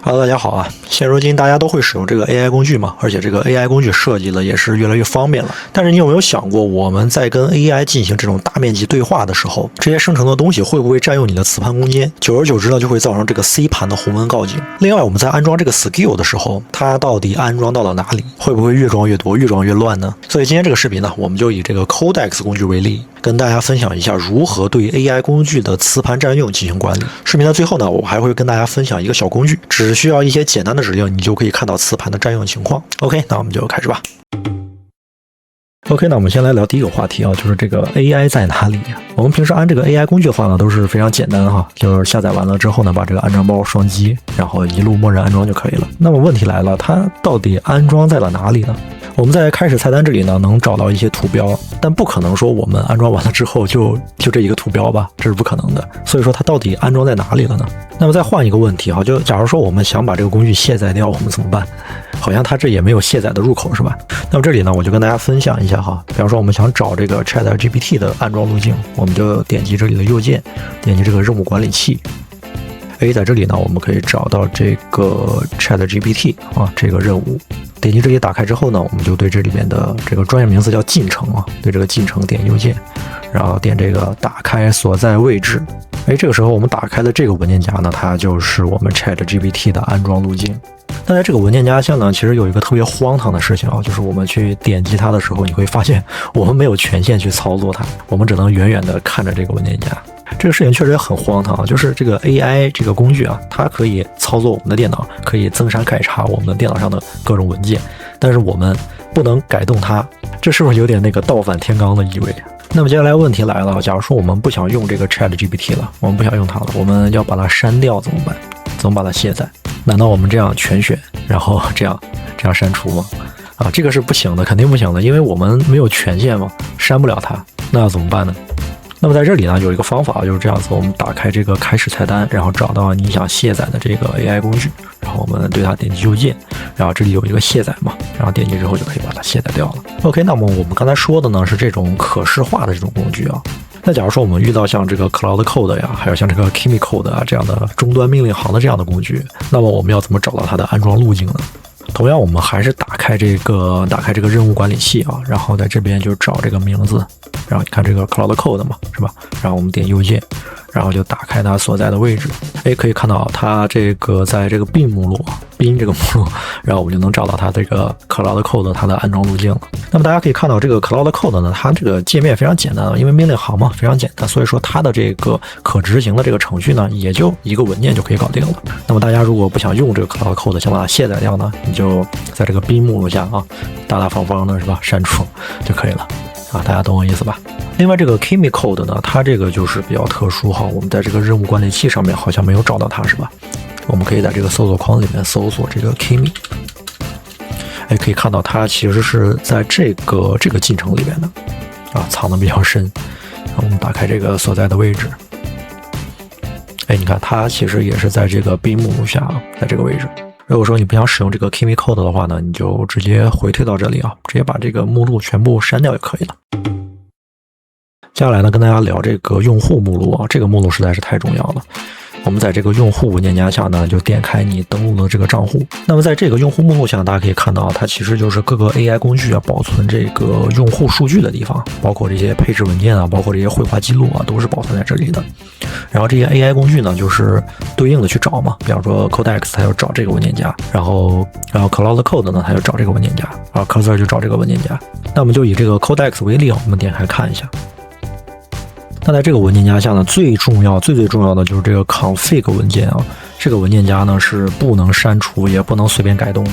Hello， 大家好啊！现如今大家都会使用这个 AI 工具嘛，而且这个 AI 工具设计的也是越来越方便了。但是你有没有想过，我们在跟 AI 进行这种大面积对话的时候，这些生成的东西会不会占用你的磁盘空间？久而久之呢，就会造成这个 C 盘的鸿蒙告警。另外，我们在安装这个 Skill 的时候，它到底安装到了哪里？会不会越装越多，越装越乱呢？所以今天这个视频呢，我们就以这个 Codex 工具为例，跟大家分享一下如何对 AI 工具的磁盘占用进行管理。视频的最后呢，我还会跟大家分享一个小工具，只需要一些简单的指令，你就可以看到磁盘的占用情况。OK， 那我们就开始吧。OK， 那我们先来聊第一个话题啊，就是这个 AI 在哪里？我们平时安这个 AI 工具的话呢，都是非常简单哈，就是下载完了之后呢，把这个安装包双击，然后一路默认安装就可以了。那么问题来了，它到底安装在了哪里呢？我们在开始菜单这里呢，能找到一些图标，但不可能说我们安装完了之后就这一个图标吧，这是不可能的。所以说它到底安装在哪里了呢？那么再换一个问题哈，就假如说我们想把这个工具卸载掉，我们怎么办？好像它这也没有卸载的入口是吧？那么这里呢，我就跟大家分享一下哈，比方说我们想找这个 ChatGPT 的安装路径，我们就点击这里的右键，点击这个任务管理器。在这里呢，我们可以找到这个 ChatGPT 啊，这个任务。点击这里打开之后呢，我们就对这里边的这个专业名词叫进程啊，对这个进程点右键，然后点这个打开所在位置。这个时候我们打开的这个文件夹呢，它就是我们 ChatGPT 的安装路径。那在这个文件夹下呢，其实有一个特别荒唐的事情啊，就是我们去点击它的时候，你会发现我们没有权限去操作它，我们只能远远的看着这个文件夹。这个事情确实也很荒唐，就是这个 AI 这个工具啊，它可以操作我们的电脑，可以增删改查我们电脑上的各种文件，但是我们不能改动它，这是不是有点那个倒反天罡的意味？那么接下来问题来了，假如说我们不想用这个 ChatGPT 了，我们不想用它了，我们要把它删掉怎么办？怎么把它卸载？难道我们这样全选，然后这样删除吗？这个是不行的，肯定不行的，因为我们没有权限嘛，删不了它，那要怎么办呢？那么在这里呢，有一个方法就是这样子，我们打开这个开始菜单，然后找到你想卸载的这个 AI 工具，然后我们对它点击右键，然后这里有一个卸载嘛，然后点击之后就可以把它卸载掉了。OK， 那么我们刚才说的呢是这种可视化的这种工具啊。那假如说我们遇到像这个 Cloud Code 呀，还有像这个 Kimi Code 啊这样的终端命令行的这样的工具，那么我们要怎么找到它的安装路径呢？同样，我们还是打开这个任务管理器啊，然后在这边就找这个名字，然后你看这个 Cloud Code 嘛，是吧？然后我们点右键，然后就打开它所在的位置。可以看到它这个在这个 bin 目录 bin 这个目录，然后我们就能找到它这个 Cloud Code 它的安装路径了。那么大家可以看到这个 Cloud Code 呢，它这个界面非常简单，因为命令行嘛，非常简单，所以说它的这个可执行的这个程序呢，也就一个文件就可以搞定了。那么大家如果不想用这个 Cloud Code， 想把它卸载掉呢，你就在这个 bin 目录下啊，大大方方的是吧，删除就可以了啊，大家懂我意思吧？另外这个 Kimi Code 呢，它这个就是比较特殊哈，我们在这个任务管理器上面好像没有找到它是吧？我们可以在这个搜索框里面搜索这个 Kimi， 可以看到它其实是在这个进程里面的啊，藏的比较深。然后我们打开这个所在的位置，你看它其实也是在这个 bin 目录下啊，在这个位置。如果说你不想使用这个 Kimi Code 的话呢，你就直接回退到这里啊，直接把这个目录全部删掉就可以了。接下来呢，跟大家聊这个用户目录啊，这个目录实在是太重要了。我们在这个用户文件夹下呢，就点开你登录的这个账户。那么在这个用户目录下，大家可以看到，它其实就是各个 AI 工具啊保存这个用户数据的地方，包括这些配置文件啊，包括这些绘画记录啊，都是保存在这里的。然后这些 AI 工具呢，就是对应的去找嘛，比方说 Codex 它要找这个文件夹，然后 Cloud Code 呢，它要找这个文件夹，然后 Cursor 就找这个文件夹。那我们就以这个 Codex 为例啊，我们点开看一下。那在这个文件夹下呢，最重要的就是这个 config 文件啊，这个文件夹呢是不能删除，也不能随便改动的。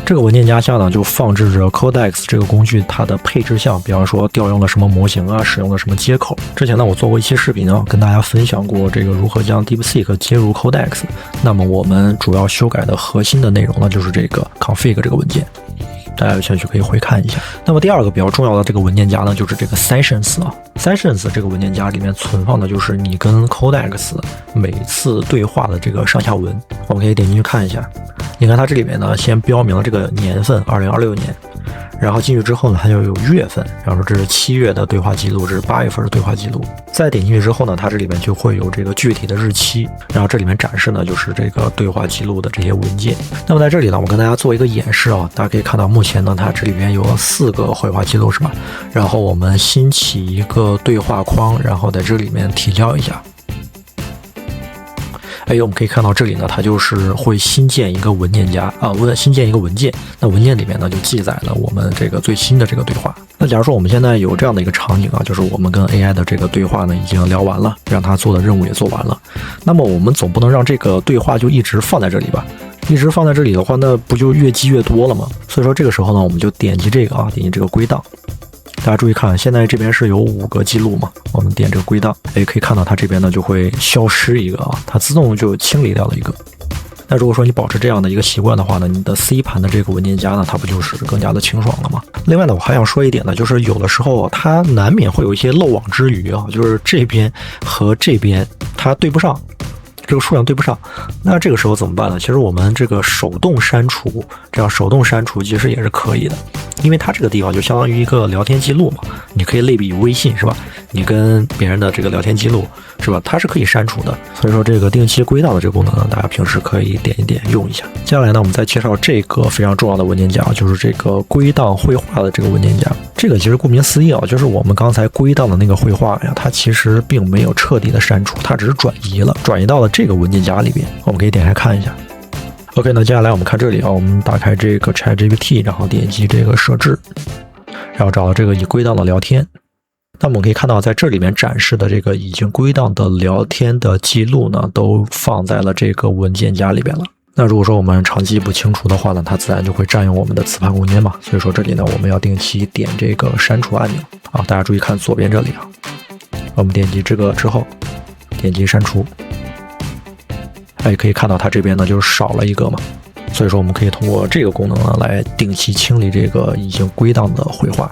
这个文件夹下呢，就放置着 Codex 这个工具它的配置项，比方说调用了什么模型啊，使用了什么接口。之前呢，我做过一期视频啊，跟大家分享过这个如何将 DeepSeek 接入 Codex。那么我们主要修改的核心的内容呢，就是这个 config 这个文件。大家有兴趣可以回看一下。那么第二个比较重要的这个文件夹呢，就是这个 Sessions 啊。Sessions 这个文件夹里面存放的就是你跟 Codex 每次对话的这个上下文。我们可以点进去看一下。你看它这里面呢，先标明了这个年份2026年，然后进去之后呢，它就有月份，然后这是7月的对话记录，这是8月份的对话记录。再点进去之后呢，它这里面就会有这个具体的日期，然后这里面展示呢就是这个对话记录的这些文件。那么在这里呢，我跟大家做一个演示啊，大家可以看到目前呢，它这里面有4个绘画记录是吧？然后我们新起一个对话框，然后在这里面提交一下。我们可以看到这里呢，它就是会新建一个文件夹啊，新建一个文件。那文件里面呢，就记载了我们这个最新的这个对话。那假如说我们现在有这样的一个场景啊，就是我们跟 AI 的这个对话呢已经聊完了，让它做的任务也做完了。那么我们总不能让这个对话就一直放在这里吧？一直放在这里的话，那不就越积越多了吗？所以说这个时候呢，我们就点击这个啊，点击这个归档。大家注意看，现在这边是有5个记录嘛，我们点这个归档，可以看到它这边呢就会消失一个啊，它自动就清理掉了一个。那如果说你保持这样的一个习惯的话呢，你的 C 盘的这个文件夹呢，它不就是更加的清爽了吗？另外呢，我还想说一点呢，就是有的时候它难免会有一些漏网之鱼啊，就是这边和这边它对不上。这个数量对不上，那这个时候怎么办呢？其实我们这个手动删除，这样手动删除其实也是可以的，因为它这个地方就相当于一个聊天记录嘛，你可以类比于微信是吧？你跟别人的这个聊天记录是吧？它是可以删除的，所以说这个定期归档的这个功能呢，大家平时可以点一点用一下。接下来呢，我们再介绍这个非常重要的文件夹，就是这个归档绘画的这个文件夹。这个其实顾名思义啊，就是我们刚才归档的那个绘画呀，它其实并没有彻底的删除，它只是转移到了这个文件夹里边。我们可以点开看一下。OK， 那接下来我们看这里啊，我们打开这个 ChatGPT， 然后点击这个设置，然后找到这个已归档的聊天。那么我们可以看到，在这里面展示的这个已经归档的聊天的记录呢，都放在了这个文件夹里边了。那如果说我们长期不清除的话呢，它自然就会占用我们的磁盘空间嘛。所以说这里呢，我们要定期点这个删除按钮啊。大家注意看左边这里啊，我们点击这个之后，点击删除，可以看到它这边呢就是少了一个嘛。所以说我们可以通过这个功能呢来定期清理这个已经归档的绘画。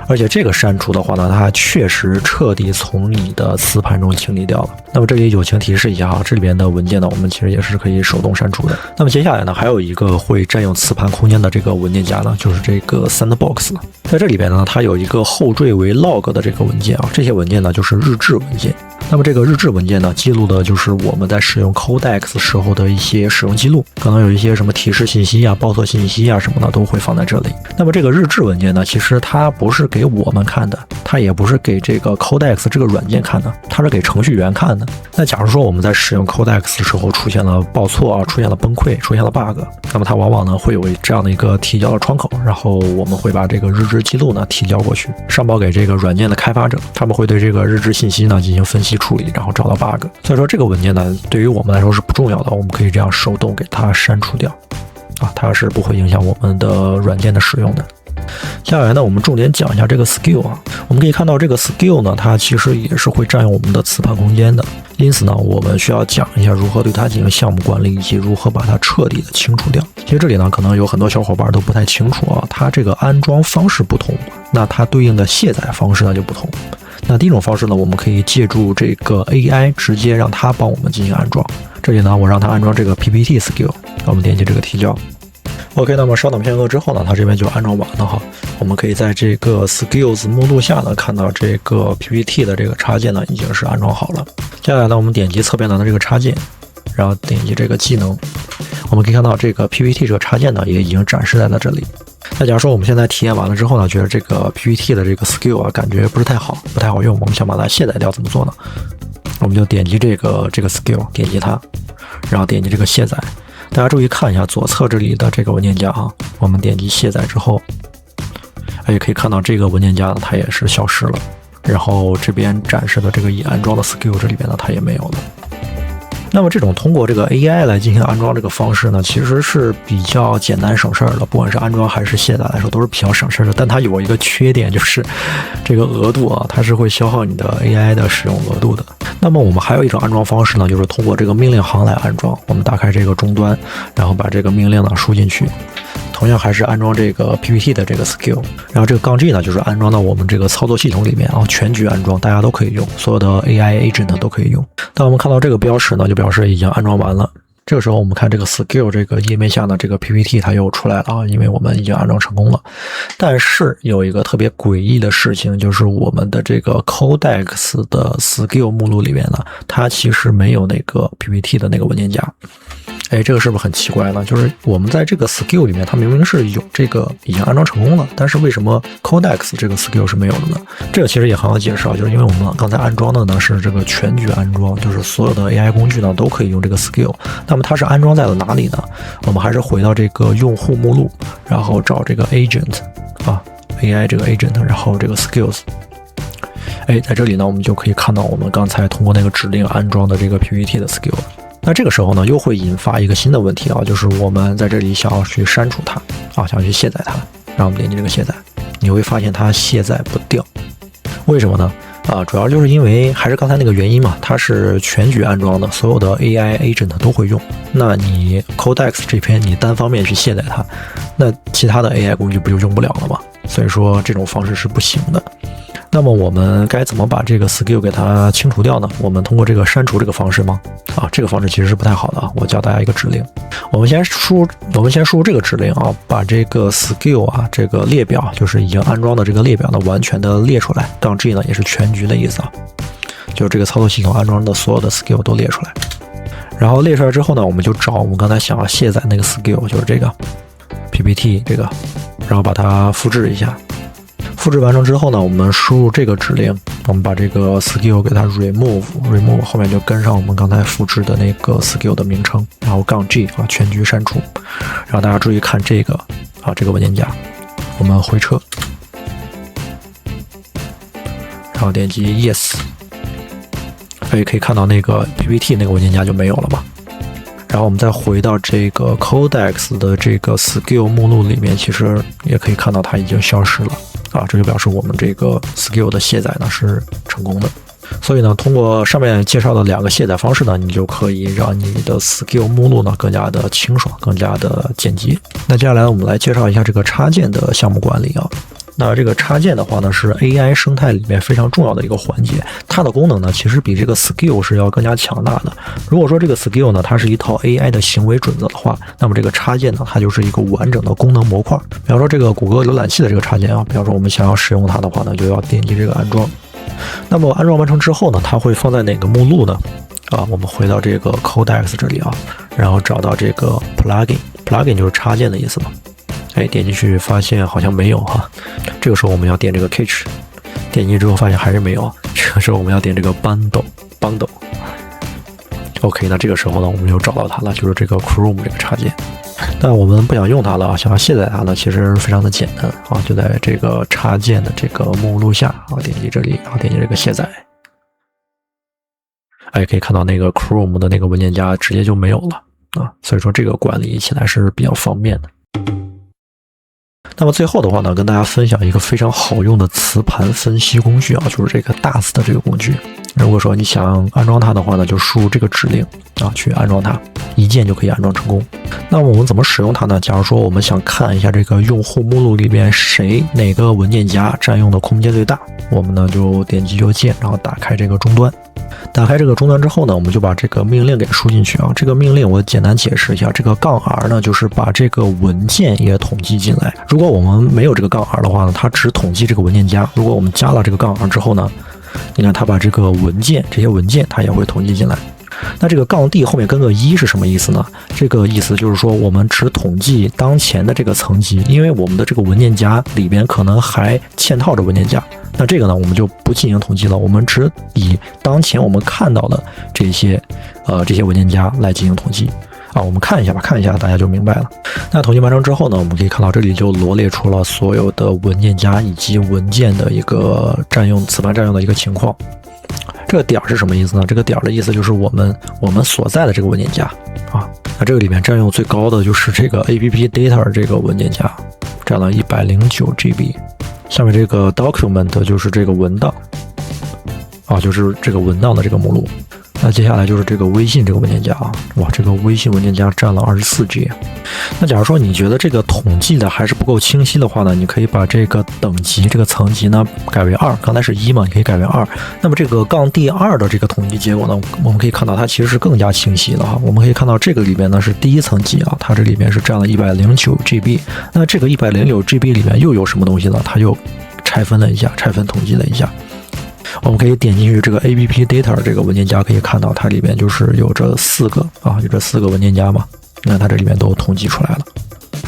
而且这个删除的话呢，它确实彻底从你的磁盘中清理掉了。那么这里友情提示一下啊，这里边的文件呢，我们其实也是可以手动删除的。那么接下来呢，还有一个会占用磁盘空间的这个文件夹呢，就是这个 Sandbox。在这里边呢，它有一个后缀为 log 的这个文件啊，这些文件呢就是日志文件。那么这个日志文件呢，记录的就是我们在使用 Codex 时候的一些使用记录，可能有一些什么提示信息啊、报错信息啊什么的都会放在这里。那么这个日志文件呢，其实它不是给我们看的，它也不是给这个 Codex 这个软件看的，它是给程序员看的。那假如说我们在使用 Codex 时候出现了报错啊，出现了崩溃，出现了 bug， 那么它往往呢会有这样的一个提交的窗口，然后我们会把这个日志记录呢提交过去，上报给这个软件的开发者，他们会对这个日志信息呢进行分析处理，然后找到 bug。所以说这个文件呢对于我们来说是不重要的，我们可以这样手动给它删除掉啊，它是不会影响我们的软件的使用的。接下来呢，我们重点讲一下这个 skill 啊。我们可以看到这个 skill 呢，它其实也是会占用我们的磁盘空间的。因此呢，我们需要讲一下如何对它进行项目管理，以及如何把它彻底的清除掉。其实这里呢，可能有很多小伙伴都不太清楚啊，它这个安装方式不同，那它对应的卸载方式呢就不同。那第一种方式呢，我们可以借助这个 AI 直接让它帮我们进行安装。这里呢，我让它安装这个 PPT skill， 我们点击这个提交。OK， 那么稍等片刻之后呢，它这边就安装完了哈。我们可以在这个 Skills 目录下呢，看到这个 PPT 的这个插件呢已经是安装好了。接下来呢，我们点击侧边栏的这个插件，然后点击这个技能，我们可以看到这个 PPT 这个插件呢也已经展示在了这里。那假如说我们现在体验完了之后呢，觉得这个 PPT 的这个 Skill 啊感觉不是太好，不太好用，我们想把它卸载掉，怎么做呢？我们就点击这个 Skill， 点击它，然后点击这个卸载。大家注意看一下左侧这里的这个文件夹啊，我们点击卸载之后，也可以看到这个文件夹呢它也是消失了，然后这边展示的这个已安装的 skill 这里边呢它也没有了。那么这种通过这个 AI 来进行安装这个方式呢，其实是比较简单省事儿的，不管是安装还是卸载来说都是比较省事儿的。但它有一个缺点，就是这个额度啊，它是会消耗你的 AI 的使用额度的。那么我们还有一种安装方式呢，就是通过这个命令行来安装。我们打开这个终端，然后把这个命令呢输进去。同样还是安装这个 PPT 的这个 skill， 然后这个杠 G 呢就是安装到我们这个操作系统里面啊，全局安装，大家都可以用，所有的 AI agent 都可以用。当我们看到这个标识呢，就表示已经安装完了。这个时候我们看这个 Skill 这个页面下呢，这个 PPT 它又出来了啊，因为我们已经安装成功了。但是有一个特别诡异的事情，就是我们的这个 Codex 的 Skill 目录里面呢，它其实没有那个 PPT 的那个文件夹。哎，这个是不是很奇怪呢？就是我们在这个 Skill 里面，它明明是有这个已经安装成功了，但是为什么 Codex 这个 Skill 是没有的呢？这个其实也很好解释啊，就是因为我们刚才安装的呢是这个全局安装，就是所有的 AI 工具呢都可以用这个 Skill。那么它是安装在了哪里呢？我们还是回到这个用户目录，然后找这个 Agent 啊 AI 这个 Agent， 然后这个 Skills。哎，在这里呢，我们就可以看到我们刚才通过那个指令安装的这个 PPT 的 Skill。那这个时候呢，又会引发一个新的问题啊，就是我们在这里想要去删除它啊，想要去卸载它，让我们点击这个卸载，你会发现它卸载不掉，为什么呢？主要就是因为还是刚才那个原因嘛，它是全局安装的，所有的 AI agent 都会用。那你 Codex 这边你单方面去卸载它，那其他的 AI 工具不就用不了了吗？所以说这种方式是不行的。那么我们该怎么把这个 skill 给它清除掉呢？我们通过这个删除这个方式吗？这个方式其实是不太好的啊。我教大家一个指令，我们先输入这个指令啊，把这个 skill 啊这个列表，就是已经安装的这个列表呢，完全的列出来。杠 G 呢也是全局的意思啊，就是这个操作系统安装的所有的 skill 都列出来。然后列出来之后呢，我们就找我们刚才想要卸载那个 skill， 就是这个 PPT 这个，然后把它复制一下。复制完成之后呢，我们输入这个指令，我们把这个 skill 给它 remove 后面就跟上我们刚才复制的那个 skill 的名称，然后杠 G 啊全局删除。然后大家注意看这个这个文件夹，我们回撤，然后点击 yes， 可以看到那个 PPT 那个文件夹就没有了嘛。然后我们再回到这个 Codex 的这个 skill 目录里面，其实也可以看到它已经消失了这就表示我们这个 skill 的卸载呢是成功的。所以呢，通过上面介绍的2个卸载方式呢，你就可以让你的 skill 目录呢更加的清爽，更加的简洁。那接下来我们来介绍一下这个插件的项目管理啊。那这个插件的话呢，是 AI 生态里面非常重要的一个环节，它的功能呢，其实比这个 skill 是要更加强大的。如果说这个 skill 呢，它是一套 AI 的行为准则的话，那么这个插件呢，它就是一个完整的功能模块。比方说这个谷歌浏览器的这个插件啊，比方说我们想要使用它的话呢，就要点击这个安装。那么安装完成之后呢，它会放在哪个目录呢？我们回到这个 Codex 这里啊，然后找到这个 plugin 就是插件的意思嘛。点进去发现好像没有这个时候我们要点这个 Cache， 点进去之后发现还是没有，这个时候我们要点这个 Bundle。OK， 那这个时候呢，我们就找到它了，就是这个 Chrome 这个插件。但我们不想用它了想要卸载它呢，其实非常的简单就在这个插件的这个目录下点击这里，然后点击这个卸载。可以看到那个 Chrome 的那个文件夹直接就没有了所以说这个管理起来是比较方便的。那么最后的话呢，跟大家分享一个非常好用的磁盘分析工具就是这个 DAS 的这个工具。如果说你想安装它的话呢，就输入这个指令去安装它，一键就可以安装成功。那么我们怎么使用它呢？假如说我们想看一下这个用户目录里边哪个文件夹占用的空间最大，我们呢就点击右键，然后打开这个终端。打开这个终端之后呢，我们就把这个命令给输进去这个命令我简单解释一下，这个杠 R 呢就是把这个文件也统计进来。如果我们没有这个杠 R 的话呢，它只统计这个文件夹。如果我们加了这个杠 R 之后呢，你看它把这个这些文件它也会统计进来。那这个杠 D 后面跟个1是什么意思呢？这个意思就是说我们只统计当前的这个层级，因为我们的这个文件夹里边可能还嵌套着文件夹，那这个呢我们就不进行统计了，我们只以当前我们看到的这些文件夹来进行统计我们看一下大家就明白了。那统计完成之后呢，我们可以看到这里就罗列出了所有的文件夹以及文件的一个磁盘占用的一个情况。这个点是什么意思呢？这个点的意思就是我们所在的这个文件夹那这个里面占用最高的就是这个 app data 这个文件夹，占了109 GB。下面这个 document 就是这个文档就是这个文档的这个目录。那接下来就是这个微信这个文件夹啊，哇，这个微信文件夹占了24G。那假如说你觉得这个统计的还是不够清晰的话呢，你可以把这个等级这个层级呢改为2，刚才是1嘛，你可以改为2。那么这个杠第2的这个统计结果呢，我们可以看到它其实是更加清晰了哈。我们可以看到这个里面呢是第一层级啊，它这里面是占了109GB。那这个109GB里面又有什么东西呢？它又拆分了一下，拆分统计了一下。我们可以点进去这个 APP Data 这个文件夹，可以看到它里面就是有这4个啊，有这4个文件夹嘛。那它这里面都统计出来了。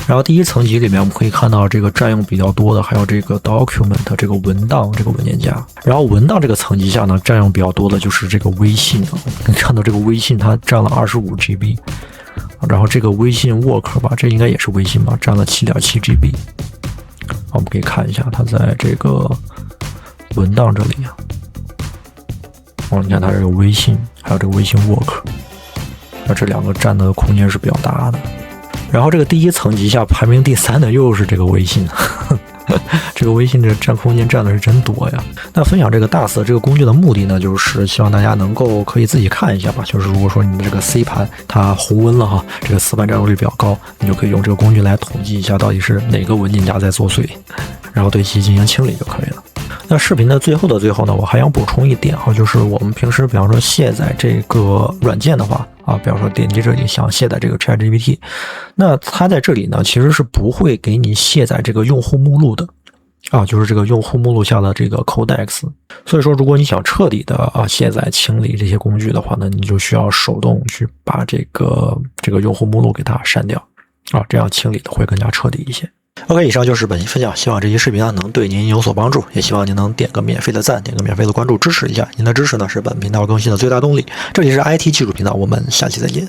然后第一层级里面我们可以看到这个占用比较多的还有这个 Document 这个文档这个文件夹。然后文档这个层级下呢，占用比较多的就是这个微信啊。你看到这个微信它占了25GB。然后这个微信 Work 吧，这应该也是微信吧，占了7.7GB。我们可以看一下它在这个文档这里啊。你看它这个微信还有这个微信 Work， 那这2个占的空间是比较大的。然后这个第一层级下排名第3的又是这个微信。这个微信这占空间占的是真多呀。那分享这个DAS这个工具的目的呢，就是希望大家能够可以自己看一下吧。就是如果说你的这个 C 盘它红温了哈，这个磁盘占有率比较高，你就可以用这个工具来统计一下到底是哪个文件夹在作祟，然后对其进行清理就可以了。那视频的最后呢，我还想补充一点哈，就是我们平时比方说卸载这个软件的话啊，比方说点击这里想卸载这个 ChatGPT， 那它在这里呢其实是不会给你卸载这个用户目录的啊，就是这个用户目录下的这个 Codex。所以说如果你想彻底的卸载清理这些工具的话呢，你就需要手动去把这个用户目录给它删掉啊，这样清理的会更加彻底一些。OK， 以上就是本期分享，希望这期视频呢能对您有所帮助，也希望您能点个免费的赞，点个免费的关注，支持一下。您的支持呢是本频道更新的最大动力。这里是 IT 技术频道，我们下期再见。